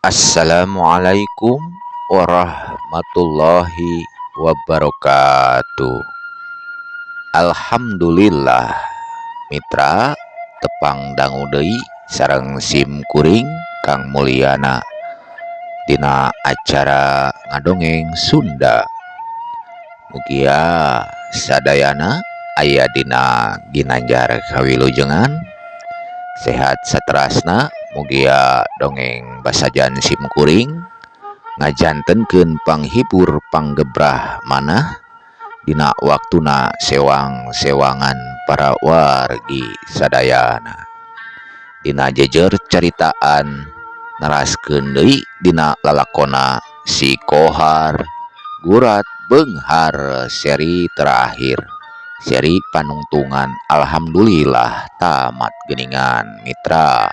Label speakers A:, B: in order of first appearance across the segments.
A: Assalamualaikum warahmatullahi wabarakatuh. Alhamdulillah mitra tepang dangu deui sareng sim kuring Kang Mulyana dina acara ngadongeng Sunda. Mugia sadayana aya dina ginanjar kawilujengan, sehat saterasna. Mugia dongeng basajan sim kuring ngajantenkeun panghibur panggebrah manah dina waktuna sewang-sewangan para wargi sadayana. Dina jejer caritaan naraskeun deui dina lalakonna si Kohar Gurat Beunghar seri terakhir, seri panungtungan. Alhamdulillah tamat geuningan mitra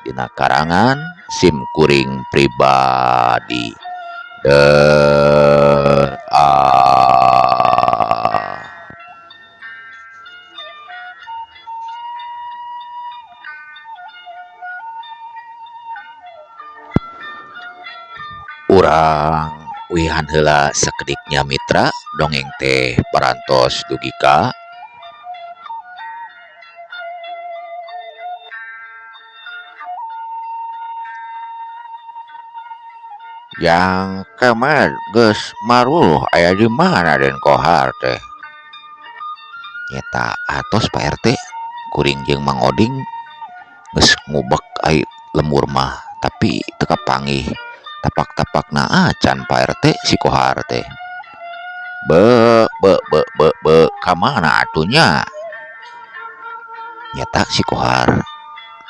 A: dina karangan sim kuring pribadi. Urang wihan heula sakediknya mitra dongeng teh parantos dugi ka yang kemet geus maruh aya di mana Den Kohar teh. Nyata atos Pak RT, kuring jeung Mang Oding geus ngubek ai lemur mah, tapi teu kapanggih tapak-tapakna acan Pak RT si Kohar teh. Be ka mana atunya? Nyata si Kohar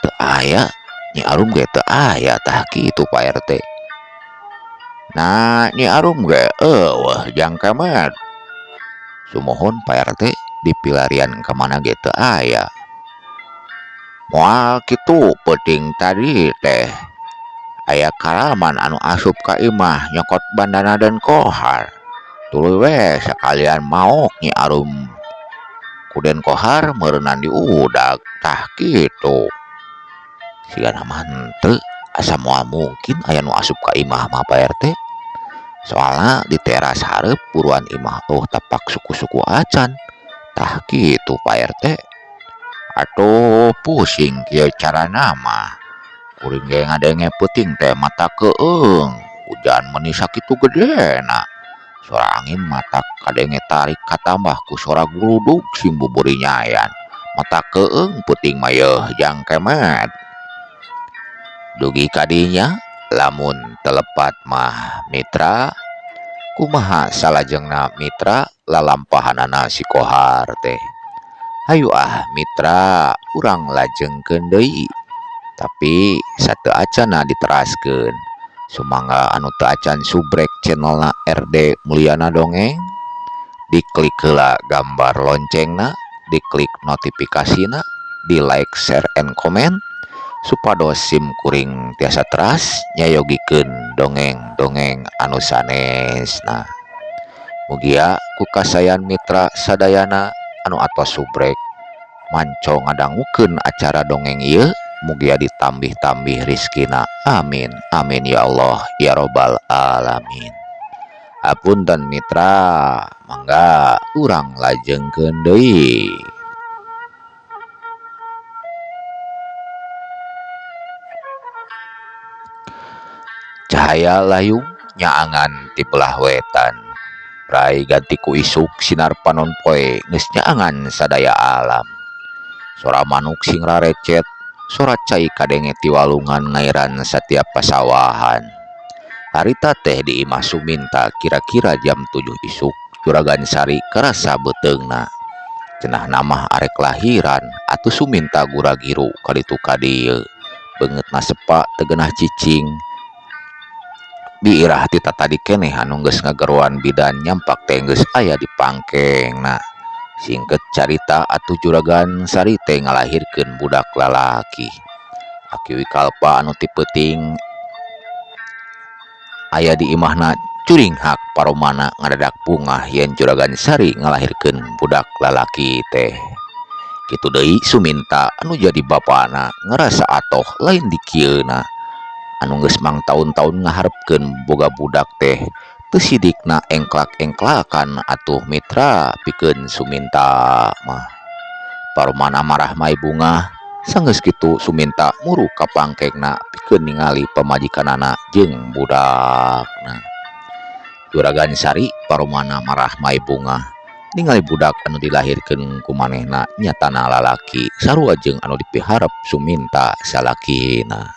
A: teu aya, Nyi Arum ge teu aya tah kitu Pak RT. Nah, Nyi Arum ge eueuh jang kemet. Sumohon Pak RT dipilarian ka mana ge teu aya. Moal kitu peuting tadi teh aya kalaman anu asup ka imah nyokot bandana Den Kohar. Tuluy we sakalian maok Nyi Arum ku Den Kohar meureunan diudag tah kitu. Sigana mah henteu, asa moal mungkin aya nu asup ka imah mah Pak RT. Soalna di teras hareup buruan imah tapak suku-suku acan tah kitu Pak RT. Atuh pusing kieu carana mah. Kuring ge ngadenge peuting teh mata keung, hujan meuni sakitu gedena. Suara angin mata kadenge tarik katambah ku suara gludug sim buburi nyayan. Mata keung peuting mah yeuh jang kemet. Dugi kadinya lamun telepat mah mitra, kumaha salajengna mitra lalampahanana si Kohar teh. Hayu mitra urang lajengkeun deui, tapi sateu acana diteraskeun. Sumangga anu teu acan subrek channelna RD Mulyana Dongeng, diklik heula gambar loncengna, diklik notifikasina, di like, share, and comment supados sim kuring tiasa teras nyayogikeun dongeng-dongeng anu sanesna. Mugia ku kasayan mitra sadayana anu atos subrek manco ngadangukeun acara dongeng ieu, mugia ditambih-tambih rizkina. Amin amin ya Allah ya robbal alamin. Hapunten mitra, mangga urang lajengkeun deui. Cahaya layung nyaangan ti belah wetan, rai ganti ku isuk sinar panon poe geus nyaangan sadaya alam. Sora manuk sing rarecet, sora cai kadenge ti walungan ngairan satiap pasawahan. Harita teh di imah Suminta kira-kira jam 7 isuk, Juragan Sari karasa beteungna. Cenah namah arek lahiran atuh Suminta gura-giru kaditu kadieu. Beungeutna sepa teu geunah cicing. Diirah ti tadi keneh anu geus ngageruan bidan nyampak teh geus aya di pangkengna. Singket carita atuh Juragan Sari teh ngalahirkeun budak lalaki. Aki Wikalpa anu ti peuting aya di imahna curing hak paromana ngadadak bungah yen Juragan Sari ngalahirkeun budak lalaki teh. Kitu deui Suminta anu jadi bapana ngerasa atoh lain di kieuna. anu geus mang tahun-tahun ngaharepkeun boga budak teh teu sidikna engklak-engklakan atuh mitra pikeun Suminta mah. Paromana marah Mai Bunga sanggeus kitu Suminta muru ka pangkengna pikeun ningali pamajikanana jeung budakna. Juragan Sari paromana marah Mai Bunga ningali budak anu dilahirkeun ku manehna nyatana lalaki sarua jeung anu dipiharep Suminta salakina.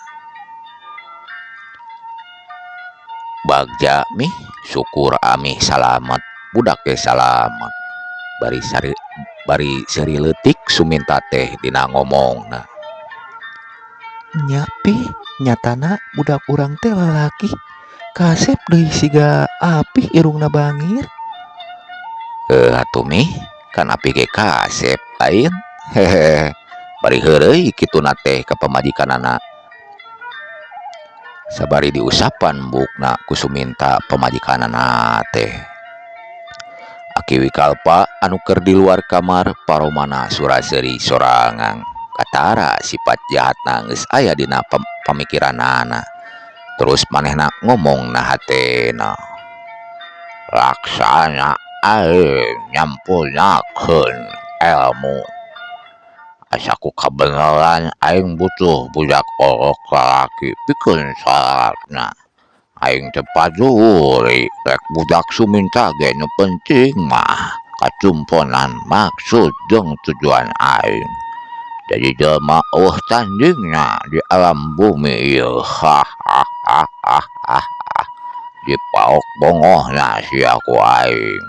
A: Bagja mih syukur amih salamet, budak teh salamet. Bari seri leutik Suminta teh dina ngomongna.
B: Nya pi nyatana budak urang teh lalaki kasep deui siga apih irungna bangir.
A: Atuh mih kan api ge kasep lain. Hehe. Bari heureuy kituna teh ka pamajikanana. Sabari diusapan bukna ku Suminta pamajikanana teh. Aki Wikalpa anu keur di luar kamar paromana sura-seri sorangan. Katara sifat jahatna geus aya dina pamikiranana. Terus manehna ngomong na hatena. Laksana aing nyampulnakeun ilmu. Asaku kabeneran aing butuh budak orok lalaki pikeun salatna. Aing teh paduli rek budak Suminta ge nu penting mah kacumponan maksud jeung tujuan aing. Jadi jelema eueuh tandingna di alam bumi ieu. Dipaok bongohna sia ku aing.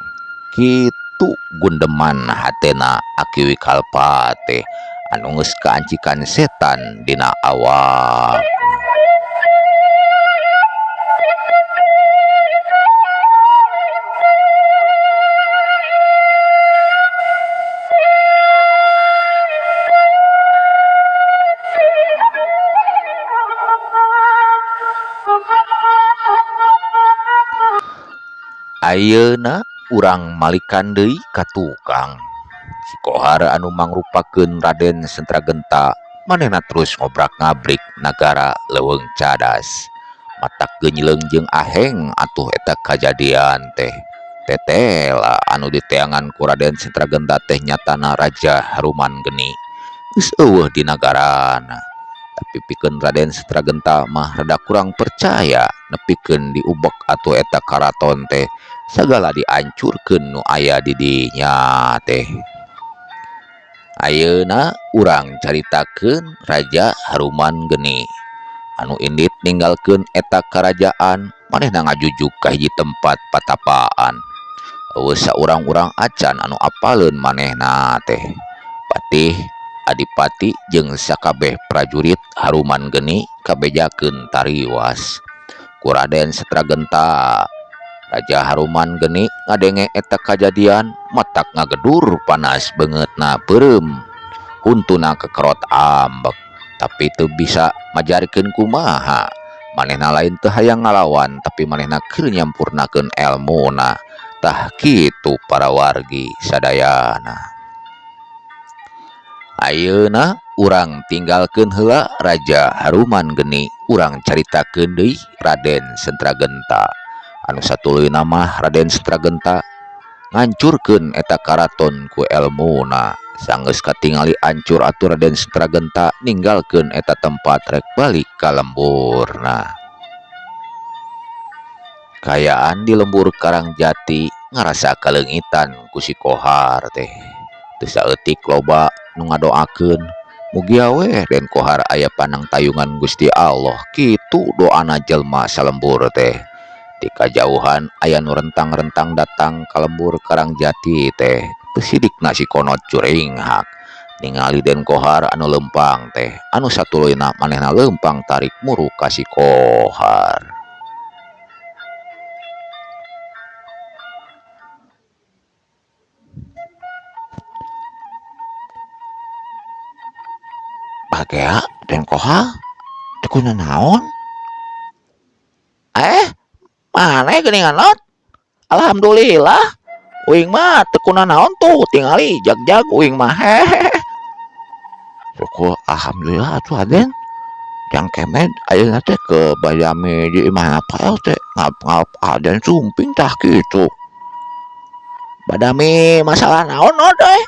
A: Kitu gundeman hatena Aki Wikalpa teh anu geus kaancikan setan dina awak. Ayeuna urang malikan deui ka tukang. Si Kohar anu mangrupakeun Raden Sentragenta manehna terus ngobrak-ngabrik nagara leuweung cadas. Matak geunyileung jeung aheng atuh eta kajadian teh. Tetela anu diteangan ku Raden Sentragenta teh nyatana Raja Haruman Geni geus eueuh di nagarana. Tapi pikeun Raden Sentragenta mah rada kurang percaya nepikeun diubek atuh eta karaton teh sagala diancurkeun nu aya di dinya teh. Ayeuna urang caritakeun Raja Haruman Geni anu indit ninggalkeun eta karajaan manehna ngajujuk ka hiji tempat patapaan. Eueuh saurang-urang acan anu apaleun manehna teh. Patih Adipati jeung sakabeh prajurit Haruman Geni kabejakeun tariwas ku Raden Sentragenta. Raja Haruman Geni ngadenge eta kajadian matak ngagedur panas beungeutna peureum huntuna kekerot ambek. Tapi teu bisa majarikeun kumaha. Manehna lain teu hayang ngalawan tapi manehna keur nyampurnakeun elmuna. Tah kitu para wargi sadayana. Ayeuna urang tinggalkeun heula Raja Haruman Geni, urang caritakeun deui Raden Sentragenta. Anu satuluyna mah Raden Sentragenta ngancurkeun eta karaton ku elmuna. Sanggeus katingali ancur atuh Raden Sentragenta ninggalkeun eta tempat rek balik ka lemburna. Kayaan di lembur Karangjati ngarasa kaleungitan ku si Kohar teh. Teu saeutik loba nu ngadoakeun mugi we Den Kohar aya panang tayungan Gusti Allah. Kitu doana jelma salembur teh. Di kajauhan aya nu rentang-rentang datang ka lembur Karangjati teh. Teu sidikna si Konot Curinghak ningali Den Kohar anu lempang teh. Anu satuluyna manehna lempang tarik muru ka si Kohar. Bagea Den Kohar teu kunaon? Mana geuningan lot? Alhamdulillah. Uing mah teu kunaon tuh tingali jag-jag uing mah. Syukur alhamdulillah atuh Raden. Jang kemet ayeuna teh ke bayami di imah apa teh ngap-ngap adan sumping tah kitu. Badami masalah naon teh?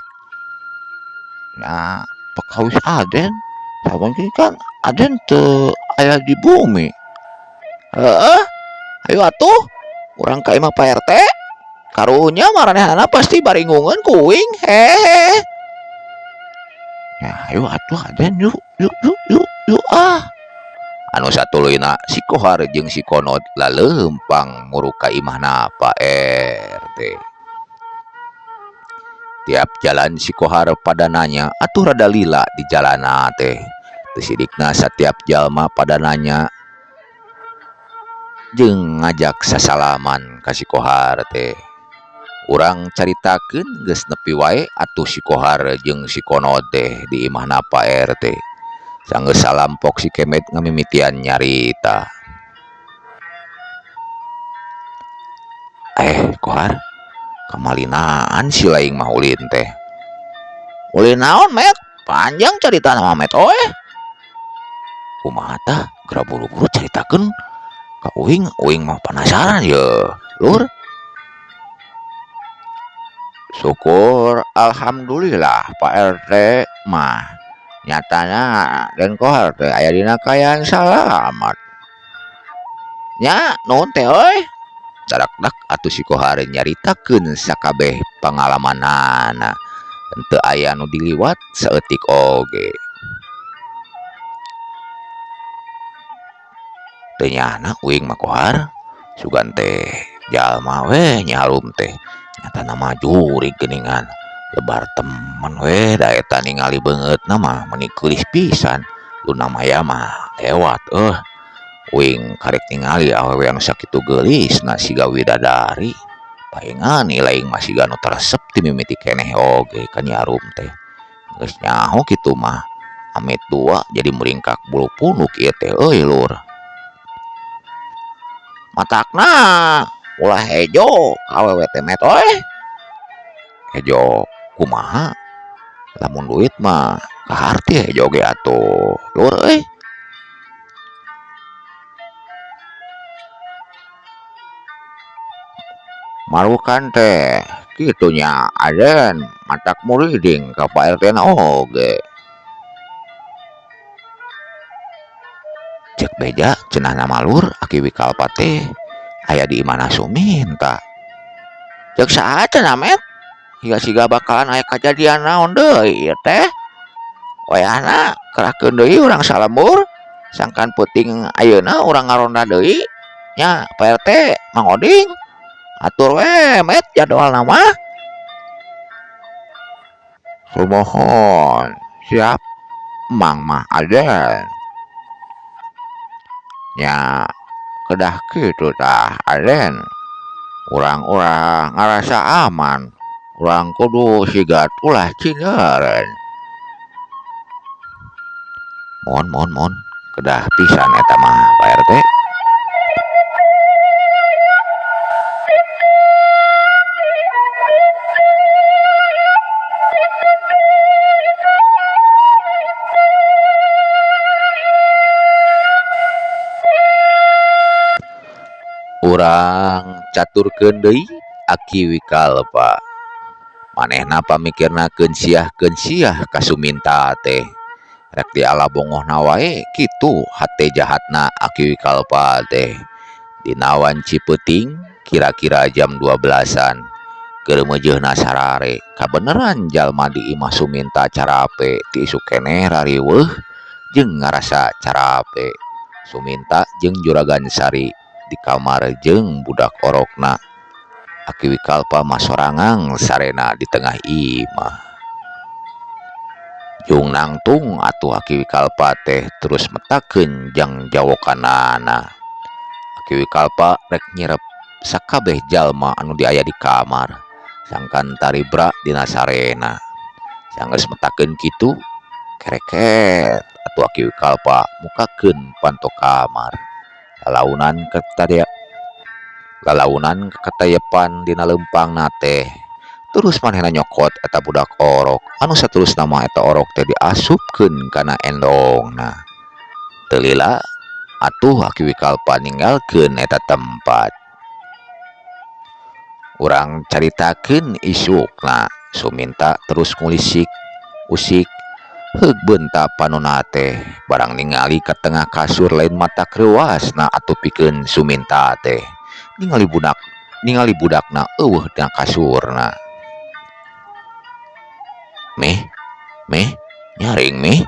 A: Ya pakawis aden. Saban kan aden teu aya di bumi. Heeh, ayo atuh urang ka imah Pak RT. Karunya maranehna pasti baringungan kuing. Hehe. Ya ayo atuh aden yuk anu satuluyna si Kohar jeung si Konod laleumpang muru ka imahna Pak RT. Tiap jalan si Kohar pada nanya atuh rada lila di jalana teh. Teu sidikna satiap jalma pada nanya jeung ngajak sasalaman ka si Kohar teh. Urang caritakeun geus nepi wae atuh si Kohar jeung si Konod teh di imahna Pak RT. Sanggeus salampok si Kemet ngamimitian nyarita. Kohar, kamalinaan si laing mah ulin teh. Ulin naon, Met? Panjang cerita nama Met oe. Kumaha tah? Geura buru-buru caritakeun ka uing mah penasaran ye, Lur. Syukur alhamdulillah Pak RT mah nyatanya dan Kohar teh aya dina kaayaan salamat. Nya nuhun teh euy. Dadak-dak atuh si Kohar nyaritakeun sakabeh pangalamanana. Henteu aya nu diliwat saeutik oge. Teu nyana uing mah Kohar, sugan teh jalma we nyarum teh. Nyatana mah jurig geuningan. Lebar temen we da eta ningali beungeutna mah meuni geulis pisan. Luna maya mah lewat uing karek ningali awewe anu sakitu geulisna siga widadari. Paingan laing masih ganu teresep ti mimiti keneh oge ka nyarum teh. Geus nyaho kitu mah amit dua jadi meringkak bulu punuk ieu teh euy Lur. Matakna ulah hejo awewe teh Met oe. Hejo kumaha? Lamun duit mah kaharti hejo ge atuh Lur euy. Marukan teh kitunya aden matak muriding ka Pak RT na oge. Cek beja cenah nama Lur aki Wikalpa teh aya di imana Suminta. Cek saha cenah Met? Higa siga bakalan aya kajadian naon deui ieu teh? Wayahna kerahkeun deui urang salembur sangkan peuting ayeuna urang ngaronda deui nya Pak RT Mang Oding. Atur we Met jadwal nama. Sumohon siap Mang mah aden. Nya kedah kitu tah aden. Urang-urang ngarasa aman. Urang kudu sigat ulah cineureun. Mohon kedah pisan eta mah Pak RT. Urang caturkeun deui aki Wikalpa. Manehna pamikirnakeun siah ka Suminta teh. Rek di alabongohna wae kitu hate jahatna aki Wikalpa teh. Dinawan Cipeuting kira-kira jam 12-an. Keur meujeuhna sarare kabeneran jalma di imah Suminta carape ti isu keneh rariweuh jeung ngarasa carape. Suminta jeung Juragan Sari di kamar jeung budak orokna. Aki Wikalpa mah sorangang sarena di tengah imah. Jung nangtung atuh aki Wikalpa teh terus metakeun jang jawokanana. Aki Wikalpa rek nyirep sakabeh jalma anu diaya di kamar sangkan taribra dina sarena. Sanggeus metakeun kitu kereket atuh aki Wikalpa mukakeun panto kamar. Lalaunan katayepan dina leumpangna teh. Terus manehna nyokot eta budak orok anu saterusna mah eta orok teh diasupkeun kana endongna. Teu lila atuh Aki Wikalpa ninggalkeun eta tempat. Urang caritakeun isukna Suminta terus ngulisik usik heug beunta panonna teh barang ningali ka tengah kasur lain mata kreuasna atuh pikeun Suminta teh ningali budakna eueuh dina kasurna. Meh, nyaring meh.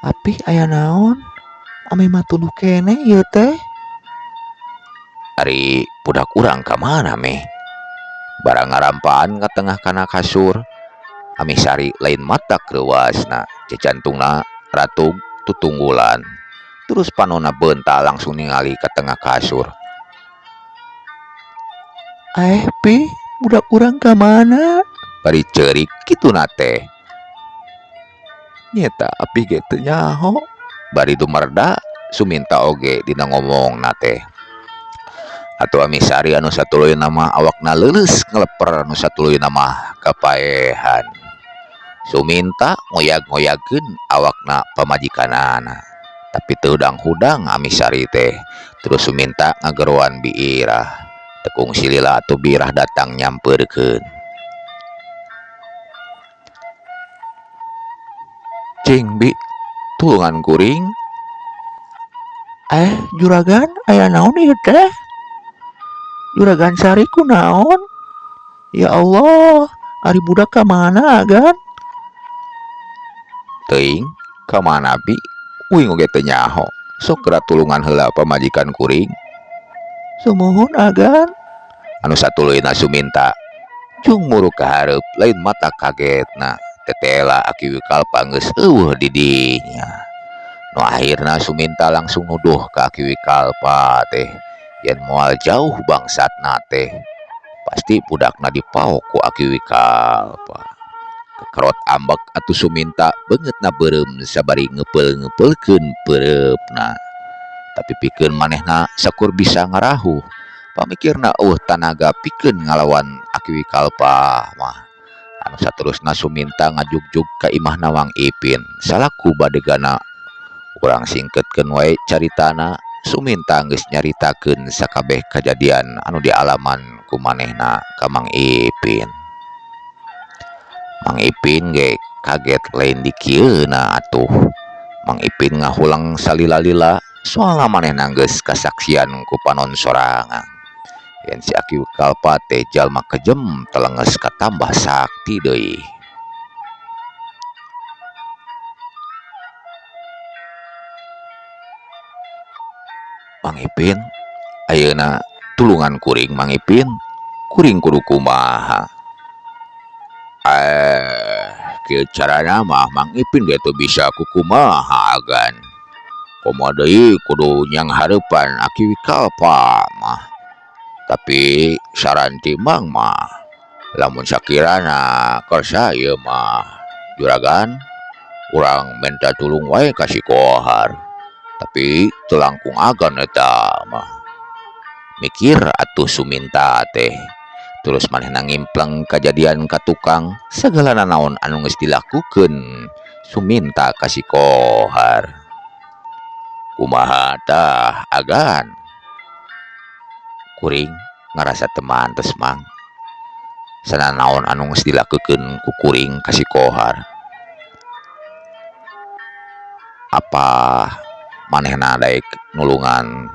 B: Apih aya naon? Ame mah tuluy keneh ieu teh.
A: Ari budak urang ka mana meh? Barang ngarampaan ka tengah kana kasur. Ami sari lain mata kreuasna, jejantungna ratug tutunggulan. Terus panonna beunta langsung ningali ka tengah kasur.
B: Pi, budak urang ka mana?
A: Bari ceurik kituna teh.
B: Nyeta apih ge teu nyaho.
A: Bari dumarda Suminta oge dina ngomongna teh. Atuh ami sari anu satuluyna mah awakna leuleus ngeleper, anu satuluyna mah kapaehan. Suminta ngoyag-ngoyagkeun awakna pamajikanana, tapi teu hudang-hudang ami sari teh. Terus Suminta ngageroan biirah. Tekung silila atuh biirah datang nyampeurkeun.
B: Cing Bi, tulungan kuring. Juragan, aya naon ieu teh? Juragan Sari kunaon? Ya Allah, ari budak ka mana agan?
A: Teuing ka mana Bi? Uing oge teu nyaho. Sok geura tulungan heula pamajikan kuring.
B: Sumuhun agan.
A: Anu satuluyna Suminta jung muruk ka hareup lain mata kagetna. Tetela Aki Wikalpa geus eueuh di dinya. Nu akhirna Suminta langsung nuduh ka Aki Wikalpa teh yen moal jauh bangsatna teh pasti budakna dipaok ku Aki Wikalpa. Kekerot ambek atuh Suminta beungeutna beureum sabari ngeupel-ngeupelkeun peureupna. Tapi pikeun manehna sakur bisa ngarahu. Pamikirna tanaga pikeun ngalawan Aki Wikalpa mah. Anu saterusna Suminta ngajugjug ka imahna Mang Ipin salaku badegana. Urang singketkeun wae caritana. Suminta geus nyaritakeun sakabeh kajadian anu dialaman ku manehna ka Mang Ipin. Mang Ipin ge kaget lain di kieuna atuh. Mang Ipin ngahulang salila-lila soalna manehna geus kasaksian ku panon sorangan. Yen si Aki Wikalpa teh jalma kejem telenges katambah sakti deui. Mang Ipin, ayeuna tulungan kuring Mang Ipin. Kuring kudu kumaha? Kieu carana mah Mang Ipin ge teu bisa kukumaha agan. Komo deui kudu nyang hareupan Aki Wikalpa mah. Tapi saran ti Mang mah lamun sakirana karsa ieu mah juragan urang minta tulung wae ka si Kohar. Tapi teu langkung agan eta mah. Mikir atuh Suminta teh. Terus manehna ngimpleng kajadian ka tukang sagalana naon anu geus dilakukeun Suminta ka si Kohar. Kumaha tah agan? Kuring ngarasa temantes Mang. Sananaon anu geus dilakukeun ku kuring ka si Kohar. Apa manehna daek nulungan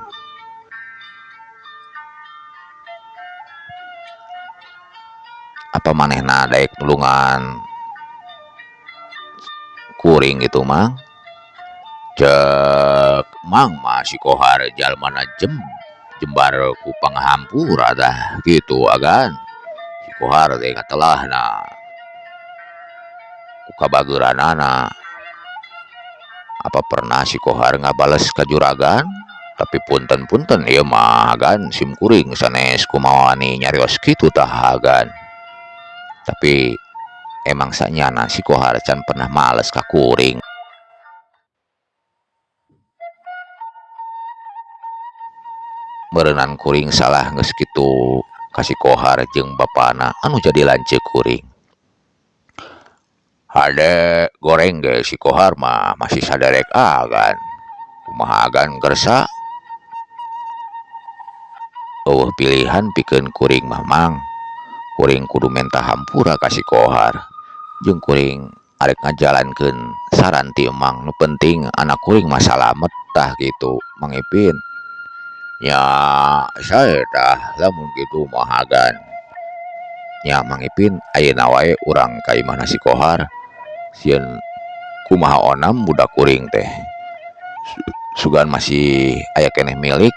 A: kuring gitu Mang? Cek Mang mah si Kohar jalmana jembar ku panghampura tah gitu agan. Si Kohar teh katelahna ku kabageuranana. Apa pernah si Kohar ngabales ka juragan? Tapi punten-punten ieu mah agan sim kuring sanes kumawani nyarios kitu tah agan. Tapi emang sanyana si Kohar can pernah males ka kuring. Meureunnan kuring salah geus kitu ka si Kohar jeung bapana anu jadi lanceuk kuring. Ade goreng ge si Kohar mah masih saderek agan. Kumaha agan gersa? Eueuh pilihan pikeun kuring mah mang. Kuring kudu menta hampura ka si Kohar. Jeung kuring arek ngajalankeun saran ti Emang, nu penting anak kuring mah salamet tah gitu Mang Ipin. Ya saya tah lamun kitu mah agan. Ya Mang Ipin ayeuna wae urang ka imahna si Kohar. Sieun kumaha onam budak kuring teh. Sugan masih aya keneh milik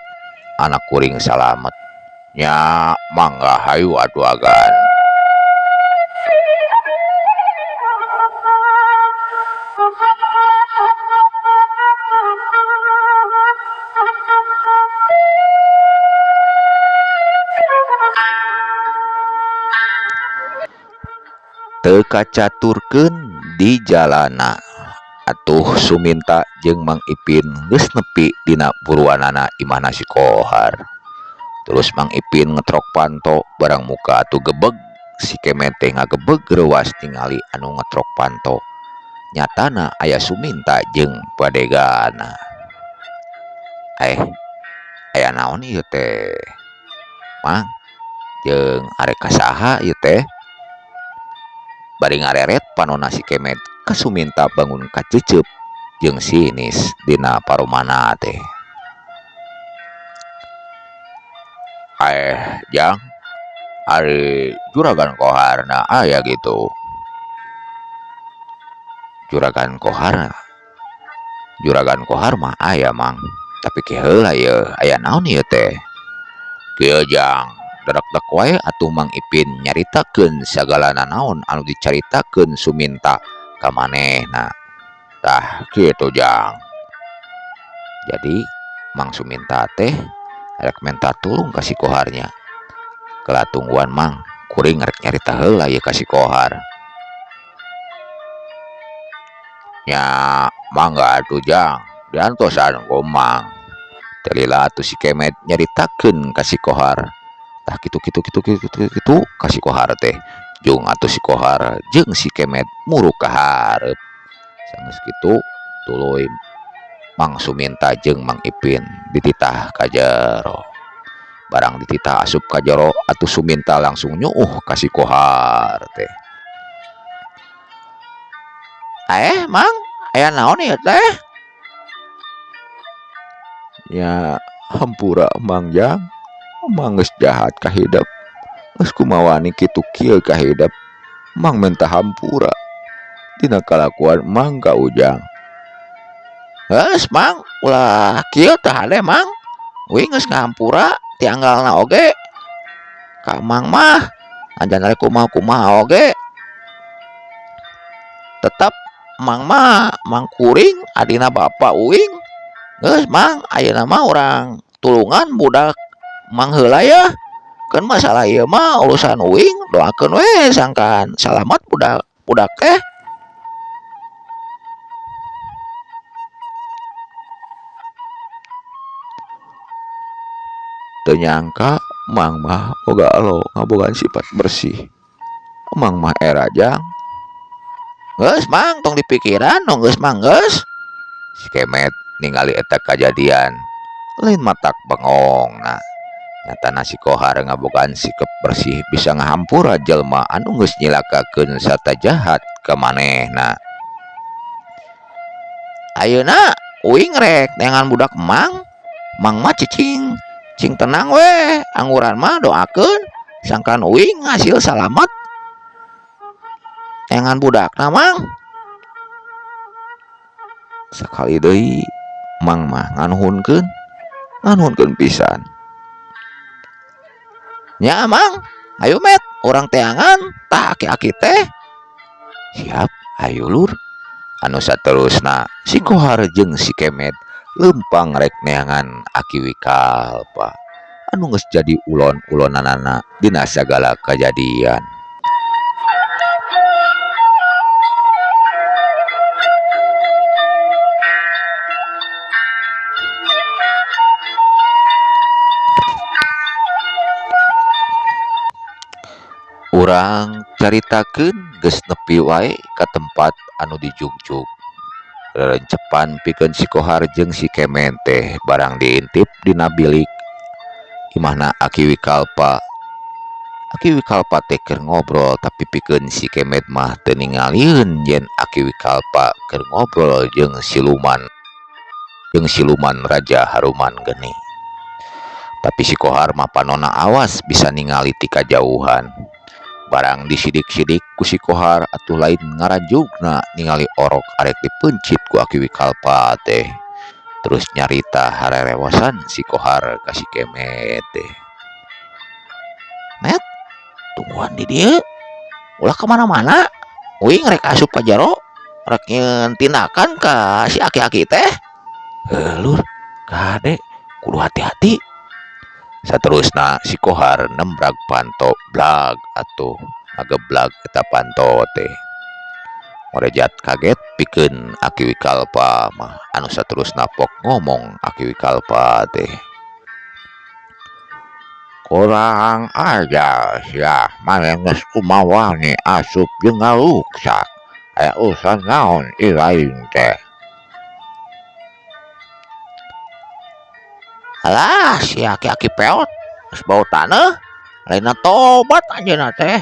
A: anak kuring salamet. Nya mangga hayu atuh agan. Teu kacaturkeun di jalana atuh Suminta jeung Mang Ipin geus nepi dina buruanana imahna si Kohar. Terus Mang Ipin ngetrok panto barang muka atuh gebeg si Kemet teh ngagebeg reuas tingali anu ngetrok panto. Nyatana aya Suminta jeung padegana. Aya naon ieu teh? Mang jeung arek kasaha ieu teh? Bari ngareret panonna si Kemet ka Suminta bangun kaceuceup jeung sinis dina paromana teh. Jang ari juragan Koharna aya gitu. Juragan Kohar mah aya Mang, tapi ke heula ye aya naon ieu teh? Kieu Jang, dadak wae atuh Mang Ipin nyaritakeun sagalana naon anu dicaritakeun Suminta ka manehna. Tah kitu Jang. Jadi Mang Suminta teh rek minta tulung ka si Koharnya. Kelah tungguan Mang, kuring rek nyarita heula ieu ka si Kohar. Nya mangga atuh Jang, diantosan ku Mang. Telila atuh si Kemet nyaritakeun ka si Kohar. Tah kitu ka si Kohar teh. Jeung atuh si Kohar jeung si Kemet muruk ka hareup. Sanggeus kitu tuluy Mang Suminta jeung Mang Ipin dititah ka jero. Barang dititah asup ka jero atuh Suminta langsung nyuuh ka si Kohar teh. Mang, aya naon ieu teh? Ya hampura Mang Jang. Mang geus jahat ka hidep. Geus kumawani kitu kieu ka hidep. Mang minta hampura dina kalakuan Mang ka Ujang. Geus Mang, ulah kieu tah hade Mang. Uing geus ngahampura ti anggalna oge. Ka Mang mah anjan rek kumaha oge. Tetep Mang mah Mang kuring adina bapa uing. Geus Mang, ayeuna mah urang tulungan budak Mang heula ya. Kan masalah ieu mah urusan uing, doakeun we sangkan salamat budak teh. Teu nyangka Mang mah boga alo ngabogaan sifat bersih. Mang mah era Jang. Geus Mang, tong dipikiran dong geus Mang geus. Si Kemet ningali eta kajadian lain matak bengong. Nah, nyatana si Kohar ngabogaan sikap bersih bisa ngahampura jelema anu geus nyilakakeun sarta jahat ka manehna. Ayeuna uing rek neangan budak Mang. Mang mah cicing tenang we, angguran mah doakeun sangkan uing ngasil salamet. Neangan budakna Mang. Sakali deui Mang mah nganuhunkeun pisan. Nya Mang, ayo met, urang teangan tah aki-aki teh. Siap, ayo lur. Anu saterusna si Kohar jeung si Kemet lempang rek neangan aki wikalpa anu geus jadi ulon-ulonanana dina sagala kajadian. Urang caritakeun geus nepi wae ke tempat anu dijugjug. Rencepan pikeun si Kohar jeung si Kemet teh barang diintip dina bilik imahna Aki Wikalpa. Aki Wikalpa teh keur ngobrol tapi pikeun si Kemet mah teu ningalieun yen Aki Wikalpa keur ngobrol jeung siluman Raja Haruman Geni. Tapi si Kohar mah panonna awas bisa ningali ti kajauhan. Barang disidik-sidik ku si Kohar atuh lain ngarajugna ningali orok arek dipencit ku Aki Wikalpa teh. Terus nyarita harerewasan si Kohar ka si Kemet teh. Met, tungguan di dieu. Ulah kemana-mana. Uing rek asup ka jero. Rek nyeun tindakan ka si aki-aki teh. Lur, kade kudu hati-hati. Saterusna si Kohar nembrag panto blag atuh ngageblag eta panto teh. Morejat kaget pikeun Aki Wikalpa mah anu saterusna pok ngomong Aki Wikalpa teh. Kurang ajar ya, maneh geus kumaha nih asup jeung ngaluksak. Aya urusan naon ilaing teh. Alah si aki-aki peot geus bau taneuh lainna tobat anjeunna teh.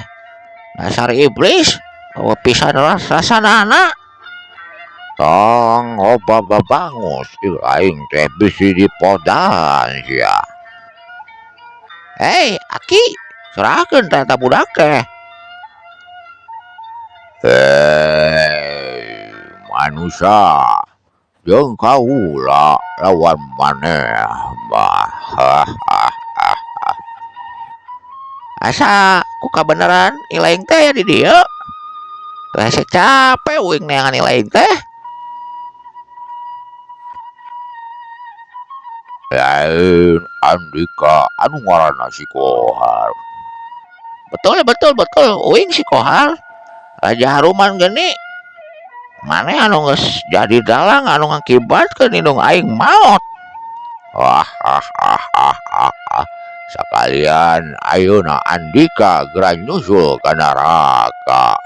A: Dasar iblis bawa pisan rasanana. Tong oba babangus ilaing teh bisi dipodan sia. Hei Aki, serahkeun teh eta budak teh. Manusia jeung kaula lawan maneh mah. Asa ku kabeneran ilaing teh di dieu. Teu hese capek uing neangan ilaing teh. Lain Andika anu ngaranna si Kohar. Betul. Uing si Kohar Raja Haruman Geni. Maneh anu geus jadi dalang anu ngakibatkeun indung aing maot. Sakalian ayeuna Andika geura nyusul ka neraka.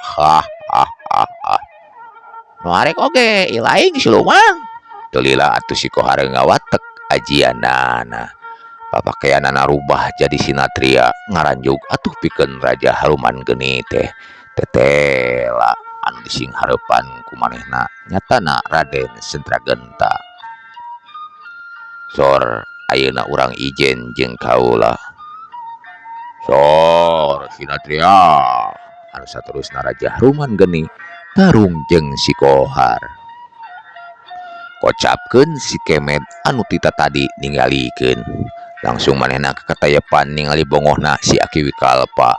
A: Nu arek oge ilaing siluman. Teu lila atuh si Kohar ngawatek ajianana. Papakaianana rubah jadi sinatria ngaranjug atuh pikeun Raja Haruman Geni teh. Tetela anu dising hareupan ku manehna nyatana Raden Sentragenta. Sor ayeuna urang ijen jeung kaula. Sor sinatria. Anu saterusna Raja Haruman Geni tarung jeung si Kohar. Kocapkeun si Kemet anu tita tadi ningalikeun. Langsung manehna kekatayepan ningali bongohna si Aki Wikalpa.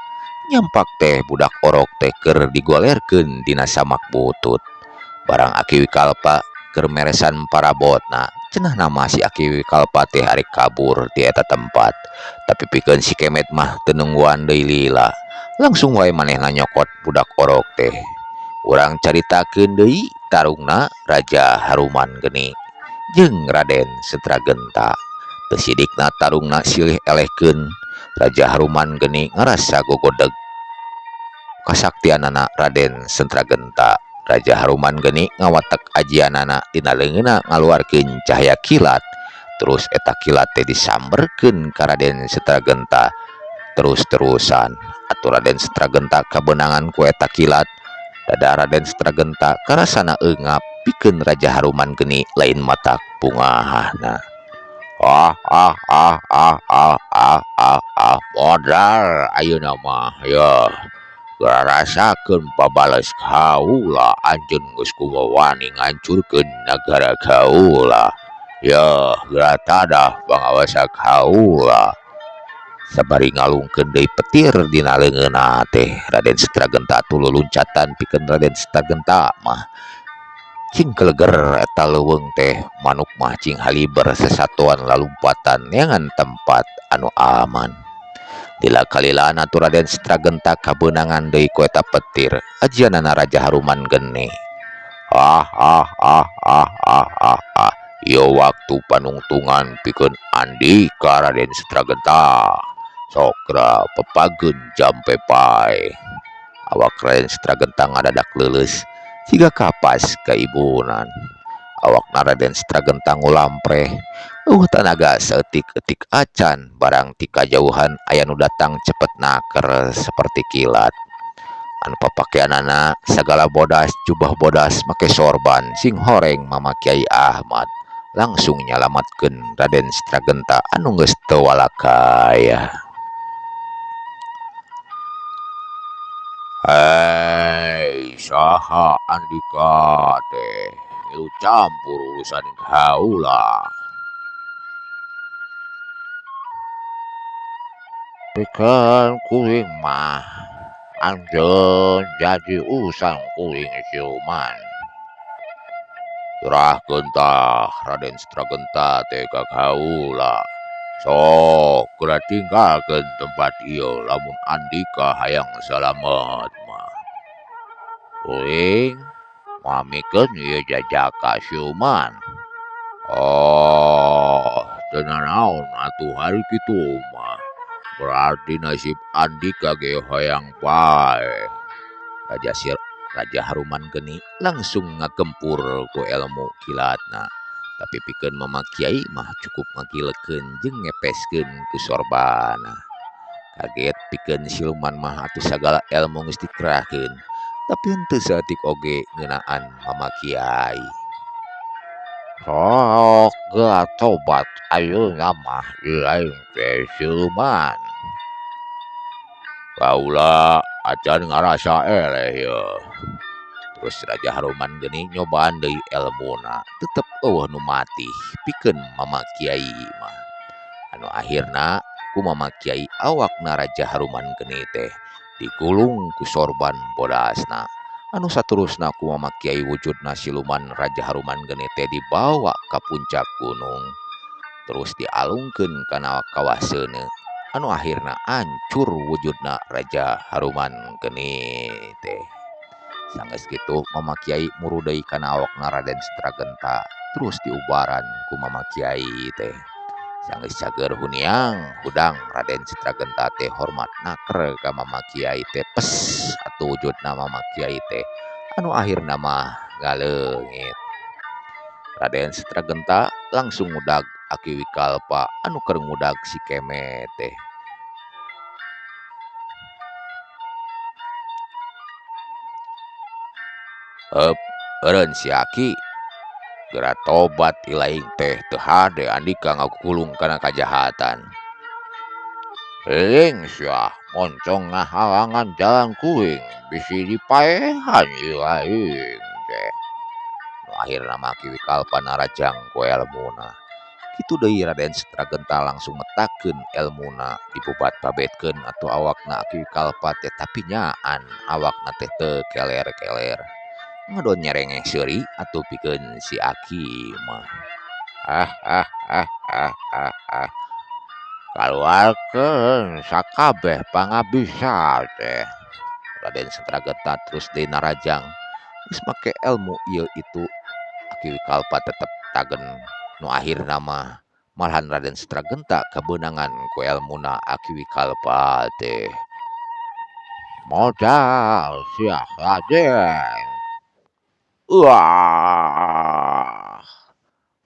A: Nyampak teh budak orok teh keur digolerkeun dina samak butut. Barang Aki Wikalpa keur meresan parabotna. Cenah nama si Aki Wikalpa teh arek kabur di eta tempat. Tapi pikeun si Kemet mah teu nungguan deui lila. Langsung wae manehna nyokot budak orok teh. Urang caritakeun deui tarungna Raja Haruman Geni jeung Raden Sentragenta. Teu sidikna tarungna silih elehkeun. Raja Haruman Geni ngarasa gogodeg kasaktianana Raden Sentragenta. Raja Haruman Geni ngawatek ajianana dina leungeunna ngaluarkeun cahaya kilat. Terus eta kilat teh disamberkeun ka Raden Sentragenta terus-terusan. Atuh Raden Sentragenta kabeunangan ku eta kilat. Dada Raden Sentragenta karasana eungap pikeun Raja Haruman Geni lain matak pungahna. Modal ayeuna mah ya. Rasakeun pabales kaula anjeun geus kumawani ngancurkeun nagara kaula. Ya, geura tadah pangawasa kaula. Sabari ngalungkeun deui petir dina leungeunna teh Raden Sentragenta tuluy luncatan pikeun Raden Sentragenta mah cing keleger eta leuweung teh manuk mah cing haliber sesatuan lalumpatan neangan tempat anu aman. Dila kalilaan atuh Raden Sentragenta kabeunangan deui ku eta petir ajianana Raja Haruman Geni. Ieu waktu panungtungan pikeun Andika Raden Sentragenta. Sokra pepageun jampe pae. Awak Raden Sentragenta ngadadak leuleus siga kapas kaibunan. Awakna Raden Setragenta ngulampreh. Tanaga seetik-etik acan barang ti kajauhan aya nu datang cepet naker seperti kilat. Anu papakeanana sagala bodas jubah bodas make sorban sing horeng Mama Kiai Ahmad langsung nyalamatkeun Raden Setragenta anu geus teu walakaya. Hei, saha Andika teh ngilu campur urusan kaula. Pikeun kuring mah anjeun jadi urusan kuring siluman. Curahkeun tah Raden Setragenta teh ka kaula. Sok geura tinggalkeun tempat ieu lamun Andika hayang salamet mah. Kuring mamikeun ieu jajaka siluman. Oh, teu nanaon atuh hari kitu mah. Berarti nasib Andika ge hoyang bae. Raja Haruman Geni langsung ngagempur ku ilmu kilatna. Tapi pikeun Mama Kiai mah cukup ngagilekeun jeung ngepeskeun ku sorbana. Kaget pikeun siluman mah atuh sagala ilmu geus dikerahkeun. Tapi henteu saeutik oge ngeunaan Mama Kiai. Sok geura tobat ayeuna mah lain teh siluman. Kaula acan ngarasa eleh ye. Terus Raja Haruman Geni nyobaan deui elmuna, tetep eueuh nu mati pikeun Mama Kiai mah. Anu akhirna ku Mama Kiai awakna Raja Haruman Geni teh digulung ku sorban bodasna. Anu saterusna ku Mama Kiai wujudna siluman Raja Haruman Geni teh dibawa ka puncak gunung. Terus dialungkeun kana kawah seuneu. Anu akhirna hancur wujudna Raja Haruman Geni teh. Sanggeus kitu Mama Kiai muru deui kana awakna Raden Setragenta terus diubaran ku Mama Kiai teh. Sanggeus cager huniang hudang Raden Setragenta teh hormat naker ka Mama Kiai teh pes atuh wujudna Mama Kiai teh anu akhirna mah ngaleungit. Raden Setragenta langsung ngudag Aki Wikalpa anu keur ngudag si Kemet teh. Eureun si Aki geura tobat ilaing teh teu hade Andika ngagulung kana kajahatan. Eling sia moncong ngahalangan jalan kuring bisi dipaehan ilaing teh. Nu akhirna mah Ki Wikalpa narajang ku elmuna. Kitu deui Raden Setragenta langsung metakeun elmuna dibubat babetkeun atuh awakna Ki Wikalpa teh tapi nyaan awakna teh teu keler-keler. Ngadon nyerengeh seuri atuh pikeun si Aki mah. Kaluarkeun sakabeh pangabisa teh. Raden Setragenta terus deui narajang geus make ilmu ieu itu Aki Wikalpa tetep tagen. Nu akhirna mah malahan Raden Setragenta kabeunangan ku elmuna Aki Wikalpa teh. Modal sia Raden. Wah.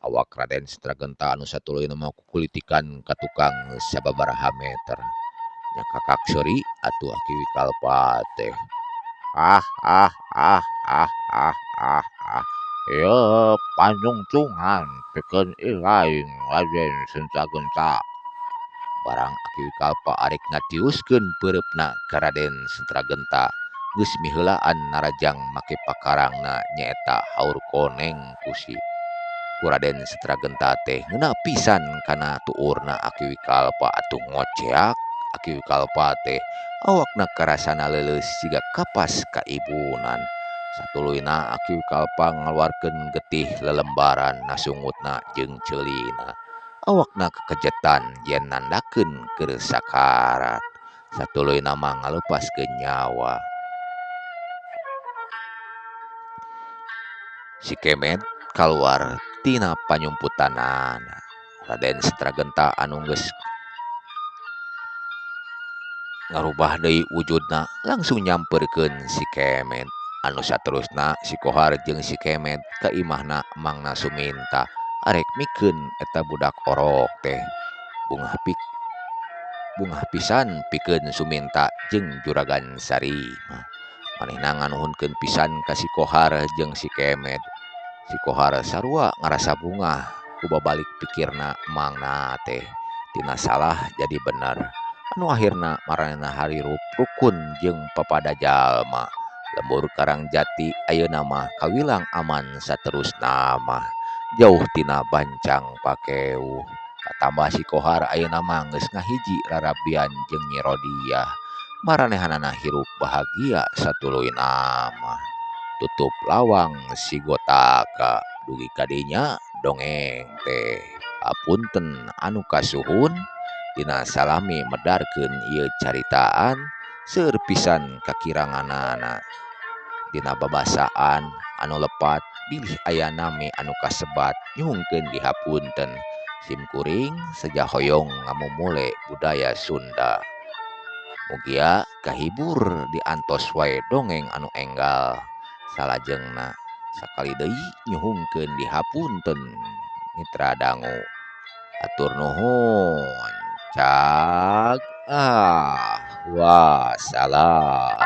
A: Awak Raden Setragenta anu satuluy mah kukulitikan ka tukang sababaraha meter. Nya kakak seuri atuh Aki Wikalpa teh. Ye panjungtungan pikeun ilaing Raden Setragenta. Barang Aki Wikalpa arek ngatiuskeun peureupna ka Raden Setragenta geus miheulaan narajang make pakarangna nyaeta haur koneng ku Raden Setragenta teh ngeuna pisan kana tuurna Aki Wikalpa atuh ngoceak Aki Wikalpa teh awakna karasana leuleus siga kapas kaibunan. Satuluyna Aki Wikalpa ngaluarkeun getih lelembaran nasungutna jeung ceulina. Awakna kekejetan yen nandakeun keur sakarat. Satuluyna mah ngaleupaskeun nyawa. Si Kemet kaluar tina panyumputanana. Raden Setragenta anu geus ngarubah deui wujudna langsung nyamperkeun si Kemet Anu saterusna si Kohar jeung si Kemet ka imahna Mangna Suminta arek mikeun eta budak orok teh bungah bungah pisan pikeun Suminta jeung Juragan Sari. Manehna nganuhunkeun pisan ka si Kohar jeung si Kemet. Si Kohar sarua ngarasa bungah ku babalik pikirna Mangna teh tina salah jadi bener. Anu akhirna maranehna harirup rukun jeung papada jalma. Lembur Karang Jati ayeuna mah kawilang aman saterusna mah jauh tina bancang pakeuh. Katambah si Kohar ayeuna mah geus ngahiji rarabian jeung Nyi Rodiah. Maranehanana hirup bahagia satuluyna mah. Tutup lawang si Gotaka dugi kadinya dongeng teh. Apunten anu kasuhun dina salami medarkeun ieu caritaan seueur pisan kakiranganana. Dina babasaan anu lepat bilih aya nami anu kasebat nyuhungkeun dihapunten. Simkuring sejahoyong ngamumule budaya Sunda. Mugia kahibur diantos wae dongeng anu enggal. Salajengna sakali deui nyuhungkeun dihapunten mitra dangu. Atur nuhun. Cag wassalam.